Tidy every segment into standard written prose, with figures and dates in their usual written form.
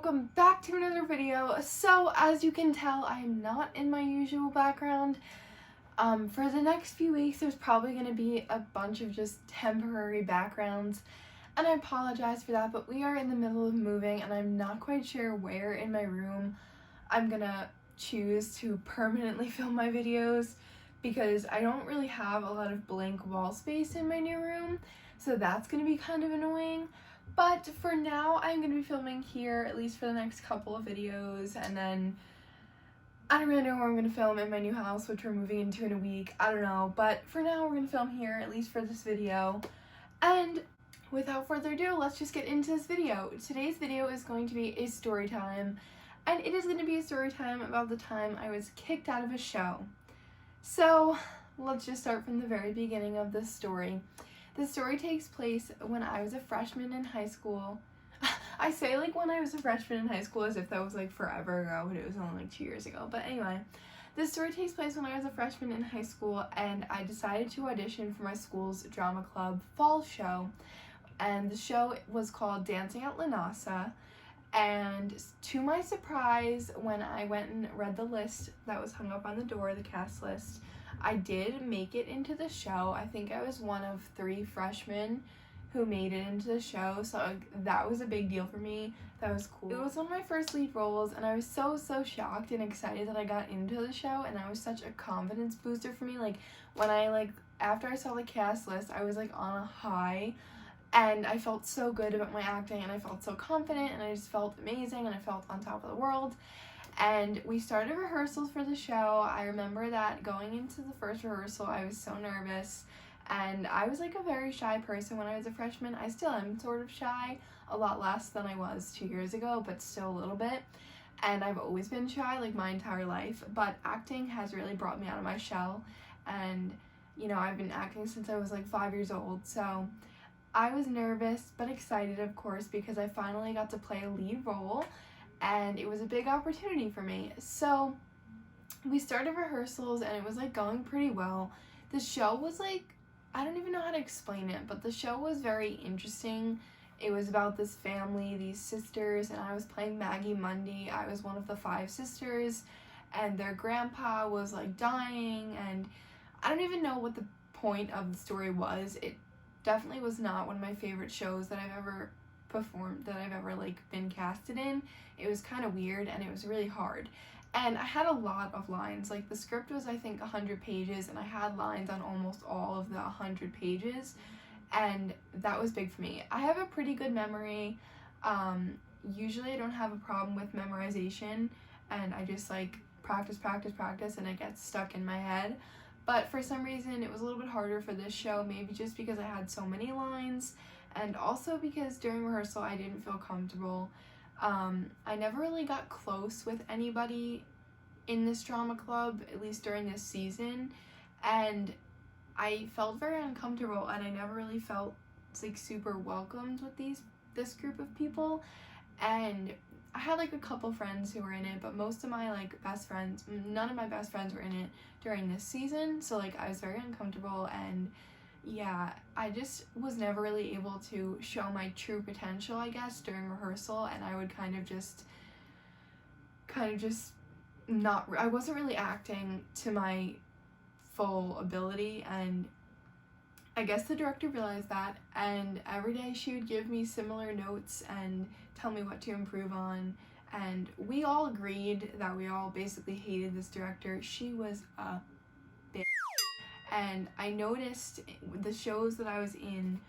welcome back to another video. So as you can tell, I am not in my usual background. For the next few weeks there's probably going to be a bunch of just temporary backgrounds, and I apologize for that, but we are in the middle of moving and I'm not quite sure where in my room I'm gonna choose to permanently film my videos, because I don't really have a lot of blank wall space in my new room, so that's going to be kind of annoying. But for now, I'm going to be filming here, at least for the next couple of videos, and then I don't really know where I'm going to film in my new house, which we're moving into in a week. I don't know, but for now, we're going to film here, at least for this video. And without further ado, let's just get into this video. Today's video is going to be a story time, and it is going to be a story time about the time I was kicked out of a show. So let's just start from the very beginning of this story. The story takes place when I was a freshman in high school. I say like when I was a freshman in high school as if that was like forever ago, but it was only like 2 years ago. But anyway, this story takes place when I was a freshman in high school, and I decided to audition for my school's drama club fall show. And the show was called Dancing at La NASA. And to my surprise, when I went and read the list that was hung up on the door, the cast list, I did make it into the show. I think I was one of 3 freshmen who made it into the show, so that was a big deal for me. That was cool. It was one of my first lead roles, and I was so shocked and excited that I got into the show, and that was such a confidence booster for me. Like, when after I saw the cast list, I was like on a high, and I felt so good about my acting, and I felt so confident, and I just felt amazing, and I felt on top of the world. And we started rehearsals for the show. I remember that going into the first rehearsal, I was so nervous, and I was like a very shy person when I was a freshman. I still am sort of shy, a lot less than I was 2 years ago, but still a little bit. And I've always been shy like my entire life, but acting has really brought me out of my shell. And you know, I've been acting since I was like 5 years old, so I was nervous but excited, of course, because I finally got to play a lead role, and it was a big opportunity for me. So we started rehearsals, and it was like going pretty well. The show was like, I don't even know how to explain it, but the show was very interesting. It was about this family, these sisters, and I was playing Maggie Mundy. I was one of the 5 sisters, and their grandpa was like dying, and I don't even know what the point of the story was. It definitely was not one of my favorite shows that I've ever performed, that I've ever like been casted in. It was kind of weird, and it was really hard. And I had a lot of lines. Like, the script was, I think, 100 pages, and I had lines on almost all of the 100 pages, and that was big for me. I have a pretty good memory. Usually I don't have a problem with memorization, and I just like practice, and it gets stuck in my head. But for some reason, it was a little bit harder for this show, maybe just because I had so many lines, and also because during rehearsal I didn't feel comfortable. I never really got close with anybody in this drama club, at least during this season, and I felt very uncomfortable, and I never really felt like super welcomed with this group of people. And I had like a couple friends who were in it, but most of my like best friends, none of my best friends were in it during this season, so like I was very uncomfortable. And yeah, I just was never really able to show my true potential, I guess, during rehearsal, and I would kind of just not, I wasn't really acting to my full ability, and I guess the director realized that, and every day she would give me similar notes and tell me what to improve on, and we all agreed that we all basically hated this director. She was a bitch. And I noticed the shows that I was in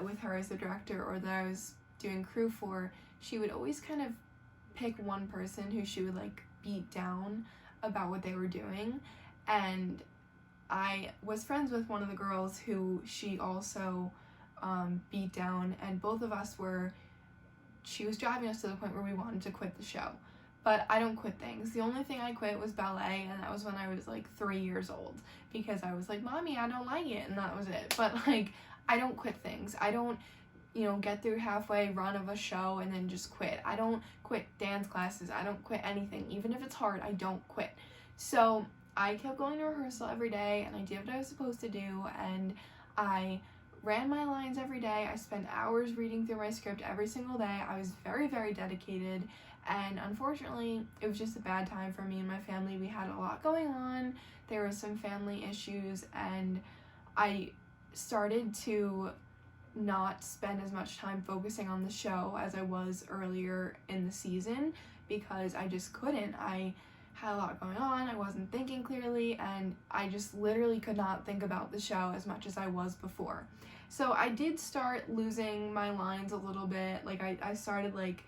with her as the director, or that I was doing crew for, she would always kind of pick one person who she would like beat down about what they were doing. And I was friends with one of the girls who she also beat down, and both of us she was driving us to the point where we wanted to quit the show. But I don't quit things. The only thing I quit was ballet, and that was when I was like 3 years old, because I was like, Mommy, I don't like it, and that was it. But like, I don't quit things. I don't, get through halfway run of a show and then just quit. I don't quit dance classes. I don't quit anything. Even if it's hard, I don't quit. So I kept going to rehearsal every day, and I did what I was supposed to do, and I ran my lines every day. I spent hours reading through my script every single day. I was very, very dedicated, and unfortunately, it was just a bad time for me and my family. We had a lot going on. There were some family issues, and I started to not spend as much time focusing on the show as I was earlier in the season because I just couldn't. I had a lot going on, I wasn't thinking clearly, and I just literally could not think about the show as much as I was before. So I did start losing my lines a little bit. Like I started like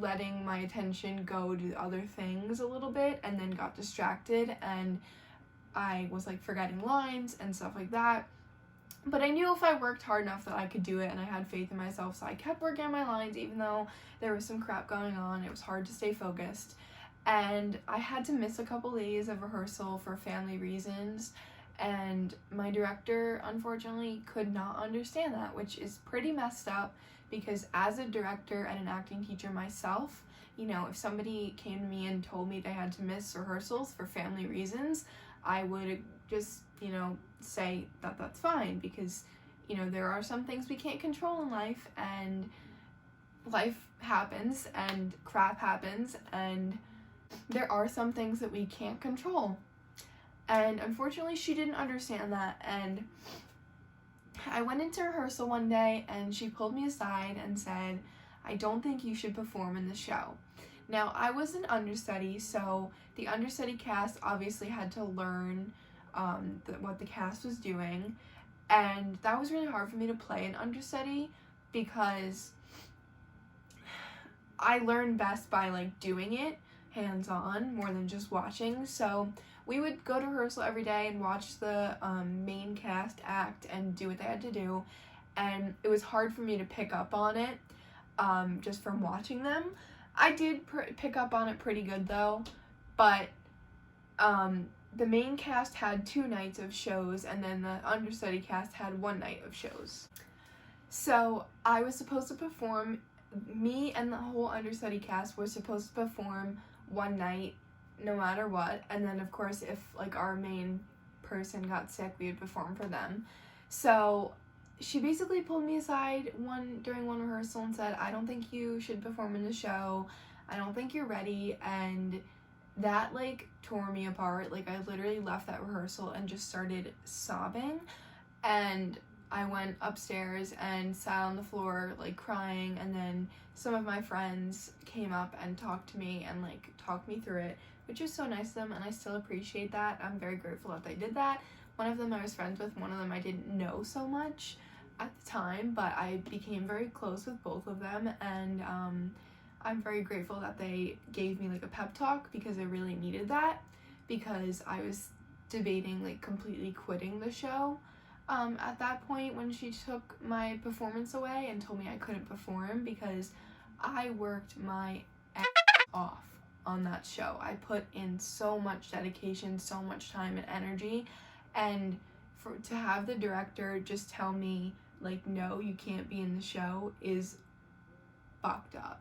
letting my attention go to other things a little bit, and then got distracted, and I was like forgetting lines and stuff like that. But I knew if I worked hard enough that I could do it, and I had faith in myself, so I kept working on my lines even though there was some crap going on. It was hard to stay focused, and I had to miss a couple days of rehearsal for family reasons, and my director unfortunately could not understand that, which is pretty messed up because as a director and an acting teacher myself, you know, if somebody came to me and told me they had to miss rehearsals for family reasons, I would just, you know, say that that's fine because, you know, there are some things we can't control in life, and life happens and crap happens, and there are some things that we can't control. And unfortunately, she didn't understand that, and I went into rehearsal one day and she pulled me aside and said, "I don't think you should perform in the show." Now, I was an understudy, so the understudy cast obviously had to learn what the cast was doing, and that was really hard for me to play an understudy because I learned best by like doing it hands-on more than just watching. So we would go to rehearsal every day and watch the main cast act and do what they had to do, and it was hard for me to pick up on it just from watching them. I did pick up on it pretty good though, but the main cast had 2 nights of shows, and then the understudy cast had 1 night of shows. So I was supposed to perform, me and the whole understudy cast were supposed to perform 1 night no matter what, and then of course if like our main person got sick, we would perform for them. So she basically pulled me aside during one rehearsal and said, "I don't think you should perform in the show. I don't think you're ready," and that like tore me apart. Like I literally left that rehearsal and just started sobbing, and I went upstairs and sat on the floor like crying, and then some of my friends came up and talked to me and like talked me through it, which is so nice of them, and I still appreciate that. I'm very grateful that they did that. One of them I was friends with, one of them I didn't know so much at the time, but I became very close with both of them, and I'm very grateful that they gave me like a pep talk because I really needed that, because I was debating like completely quitting the show at that point when she took my performance away and told me I couldn't perform, because I worked my ass off on that show. I put in so much dedication, so much time and energy, and to have the director just tell me like, no, you can't be in the show is fucked up.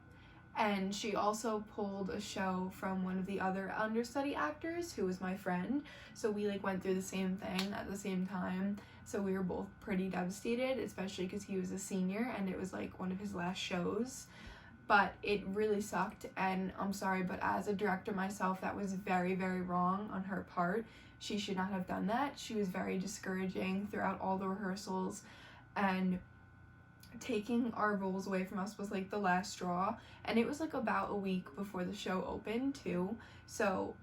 And she also pulled a show from one of the other understudy actors who was my friend, so we like went through the same thing at the same time, so we were both pretty devastated, especially because he was a senior and it was like one of his last shows. But it really sucked, and I'm sorry, but as a director myself, that was very, very wrong on her part. She should not have done that. She was very discouraging throughout all the rehearsals, and taking our roles away from us was like the last straw, and it was like about a week before the show opened too, so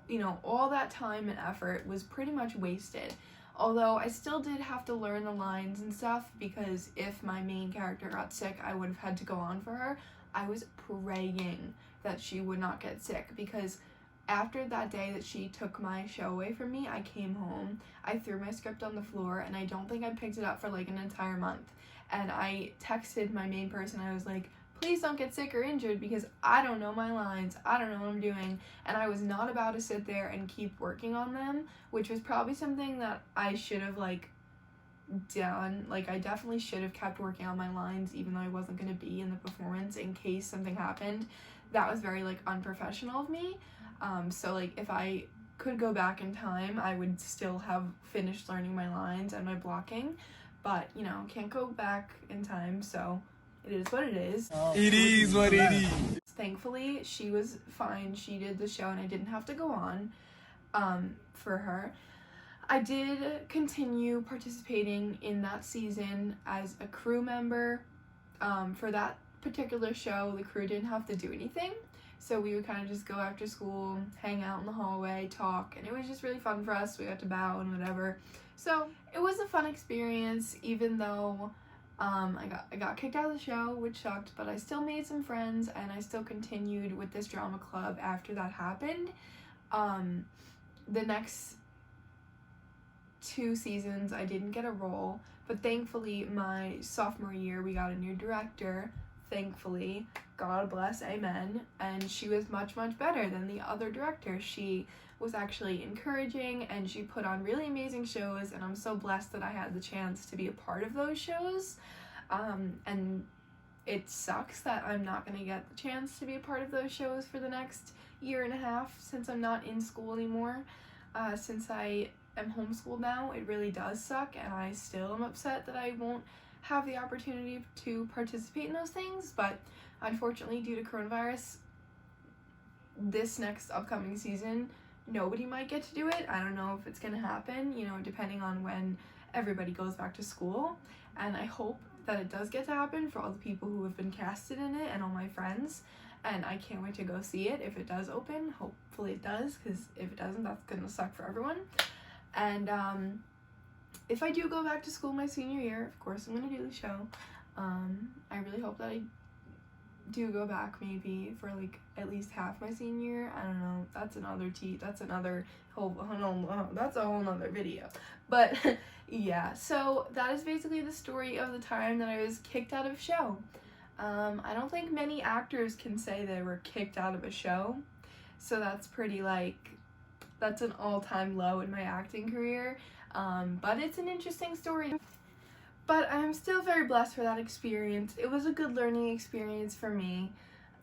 you know, all that time and effort was pretty much wasted. Although I still did have to learn the lines and stuff, because if my main character got sick, I would have had to go on for her. I was praying that she would not get sick, because after that day that she took my show away from me, I came home, I threw my script on the floor, and I don't think I picked it up for like an entire month. And I texted my main person, I was like, "Please don't get sick or injured, because I don't know my lines, I don't know what I'm doing." And I was not about to sit there and keep working on them, which was probably something that I should have like done. Like I definitely should have kept working on my lines even though I wasn't going to be in the performance in case something happened. That was very like unprofessional of me. So like if I could go back in time, I would still have finished learning my lines and my blocking. but you know, can't go back in time, so it is what it is. It is what it is. Thankfully, she was fine. She did the show and I didn't have to go on for her. I did continue participating in that season as a crew member. For that particular show, the crew didn't have to do anything. So we would kind of just go after school, hang out in the hallway, talk, and it was just really fun for us. We got to bow and whatever. So it was a fun experience, even though I got kicked out of the show, which sucked, but I still made some friends and I still continued with this drama club after that happened. The next 2 seasons I didn't get a role, but thankfully my sophomore year we got a new director, thankfully, God bless, amen, and she was much better than the other director. She was actually encouraging and she put on really amazing shows, and I'm so blessed that I had the chance to be a part of those shows. And it sucks that I'm not going to get the chance to be a part of those shows for the next year and a half since I'm not in school anymore. Since I am homeschooled now, it really does suck, and I still am upset that I won't have the opportunity to participate in those things, but unfortunately, due to coronavirus, this next upcoming season, nobody might get to do it. I don't know if it's going to happen, you know, depending on when everybody goes back to school, and I hope that it does get to happen for all the people who have been casted in it and all my friends, and I can't wait to go see it if it does open. Hopefully it does, because if it doesn't, that's gonna suck for everyone. And if I do go back to school my senior year, of course I'm gonna do the show. I really hope that I do go back maybe for like at least half my senior year. I don't know, that's another whole nother video, but yeah, so that is basically the story of the time that I was kicked out of show. I don't think many actors can say they were kicked out of a show, so that's pretty, like, that's an all-time low in my acting career, but it's an interesting story. But I'm still very blessed for that experience. It was a good learning experience for me.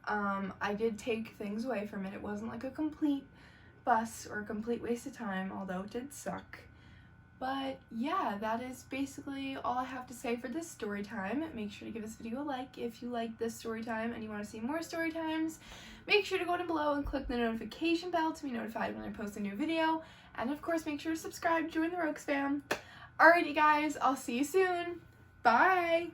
I did take things away from it. It wasn't like a complete bust or a complete waste of time, although it did suck. But yeah, that is basically all I have to say for this story time. Make sure to give this video a like if you like this story time and you want to see more story times. Make sure to go down below and click the notification bell to be notified when I post a new video. And of course, make sure to subscribe, join the Rogues fam. Alrighty guys, I'll see you soon. Bye!